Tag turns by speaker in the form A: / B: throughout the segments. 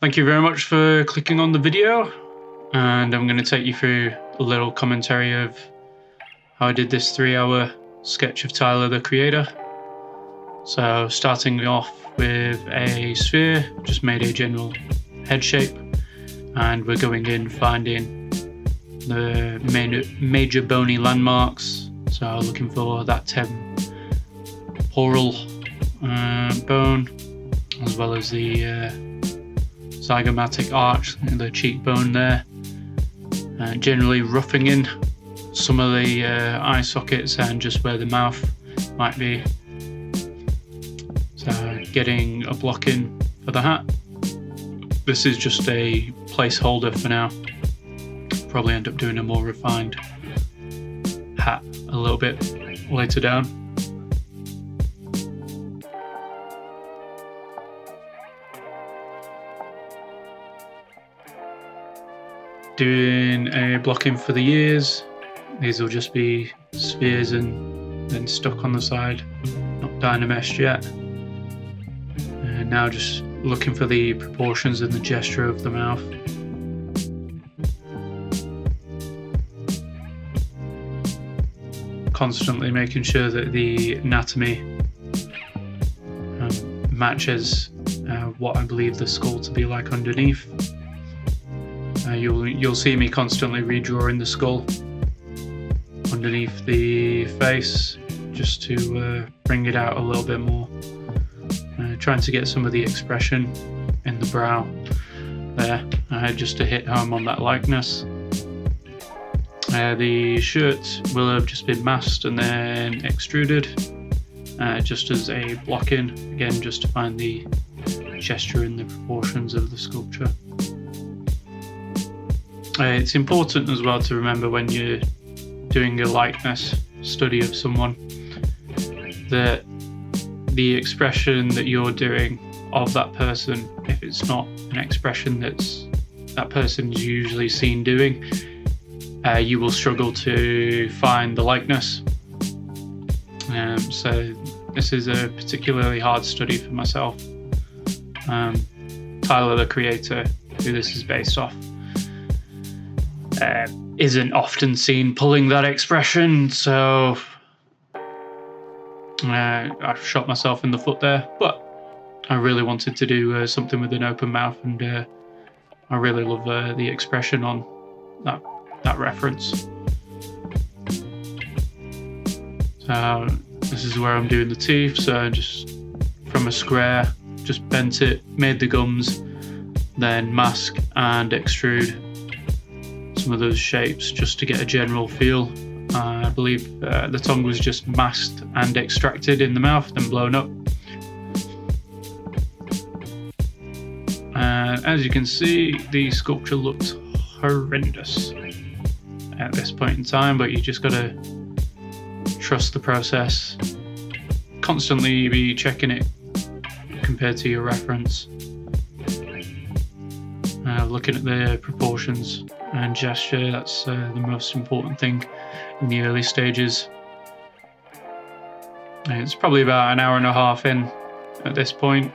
A: Thank you very much for clicking on the video, and I'm going to take you through a little commentary of how I did this 3-hour sketch of Tyler the Creator. So starting off with a sphere, just made a general head shape, and we're going in finding the major bony landmarks. So looking for that temporal bone, as well as the zygomatic arch and the cheekbone there. Generally roughing in some of the eye sockets and just where the mouth might be. So getting a block in for the hat. This is just a placeholder for now. Probably end up doing a more refined hat a little bit later down. Doing a blocking for the ears. These will just be spheres and then stuck on the side, not dynameshed yet. And now just looking for the proportions and the gesture of the mouth. Constantly making sure that the anatomy matches what I believe the skull to be like underneath. You'll see me constantly redrawing the skull underneath the face, just to bring it out a little bit more. Trying to get some of the expression in the brow there, just to hit home on that likeness. The shirt will have just been masked and then extruded, just as a block-in, again just to find the gesture and the proportions of the sculpture. It's important as well to remember when you're doing a likeness study of someone that the expression that you're doing of that person, if it's not an expression that person's usually seen doing, you will struggle to find the likeness. So this is a particularly hard study for myself. Tyler the Creator, who this is based off, isn't often seen pulling that expression, so I shot myself in the foot there, but I really wanted to do something with an open mouth, and I really love the expression on that reference. So this is where I'm doing the teeth, so just from a square, just bent it, made the gums, then mask and extrude some of those shapes just to get a general feel. I believe the tongue was just masked and extracted in the mouth, then blown up. As you can see, the sculpture looked horrendous at this point in time, but you just gotta trust the process. Constantly be checking it compared to your reference. Looking at the proportions and gesture, that's the most important thing in the early stages. It's probably about an hour and a half in at this point,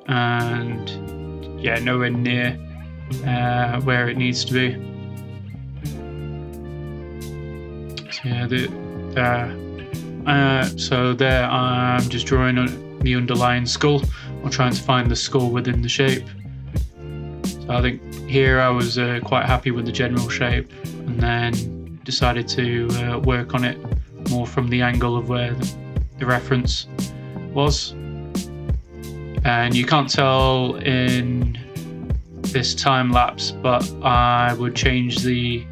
A: and yeah, nowhere near where it needs to be. So yeah, so there I'm just drawing the underlying skull, or trying to find the skull within the shape. So I think here I was quite happy with the general shape, and then decided to work on it more from the angle of where the reference was. And you can't tell in this time lapse, but I would change the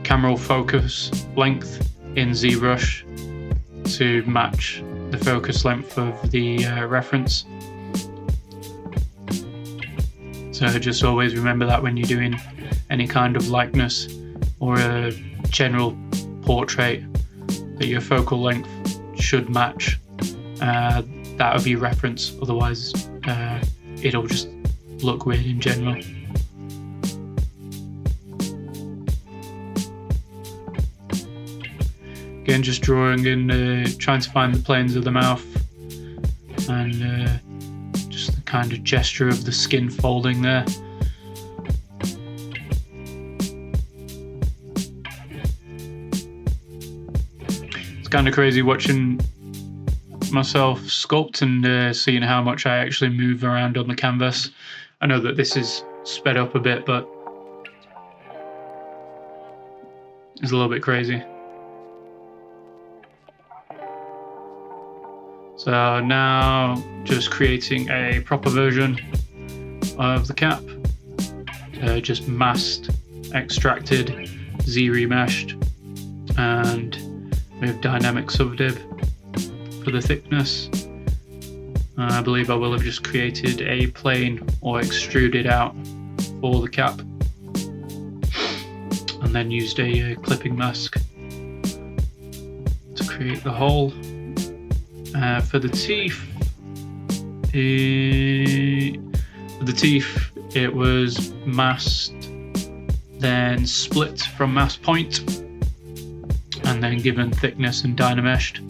A: camera focus length in ZBrush to match the focus length of the reference. So just always remember that when you're doing any kind of likeness or a general portrait, that your focal length should match that of your reference, otherwise it'll just look weird in general. Again, just drawing in, trying to find the planes of the mouth and just kind of gesture of the skin folding there. It's kind of crazy watching myself sculpt and seeing how much I actually move around on the canvas. I know that this is sped up a bit, but it's a little bit crazy. So now just creating a proper version of the cap. Just masked, extracted, Z-remeshed, and with dynamic subdiv for the thickness. I believe I will have just created a plane or extruded out for the cap, and then used a clipping mask to create the hole. For the teeth, it was masked, then split from mask point, and then given thickness and dynameshed.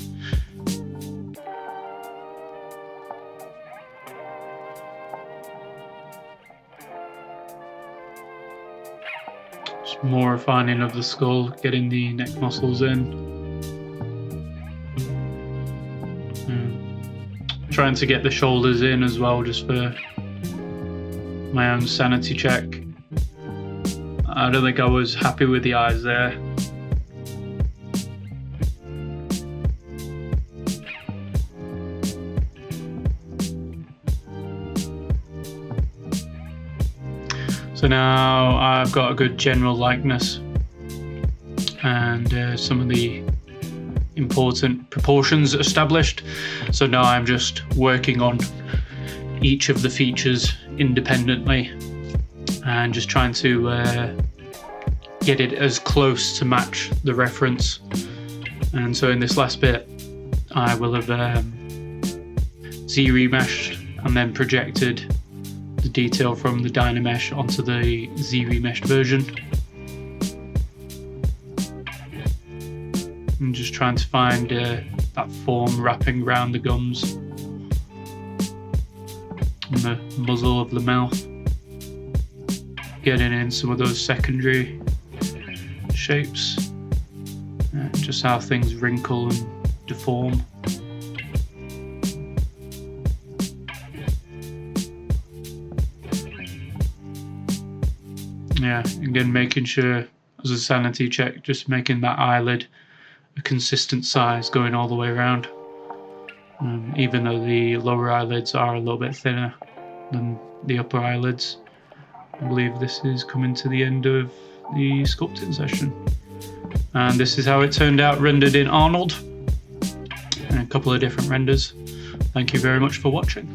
A: Just more refining of the skull, getting the neck muscles in. Trying to get the shoulders in as well, just for my own sanity check. I don't think I was happy with the eyes there. So now I've got a good general likeness and some of the important proportions established. So now I'm just working on each of the features independently and just trying to get it as close to match the reference. And so in this last bit I will have Z-remeshed and then projected the detail from the Dynamesh onto the Z-remeshed version. I'm just trying to find that form wrapping around the gums and the muzzle of the mouth, getting in some of those secondary shapes, just how things wrinkle and deform. Yeah, again making sure as a sanity check, just making that eyelid a consistent size going all the way around, even though the lower eyelids are a little bit thinner than the upper eyelids. I believe this is coming to the end of the sculpting session, and this is how it turned out rendered in Arnold, and a couple of different renders. Thank you very much for watching.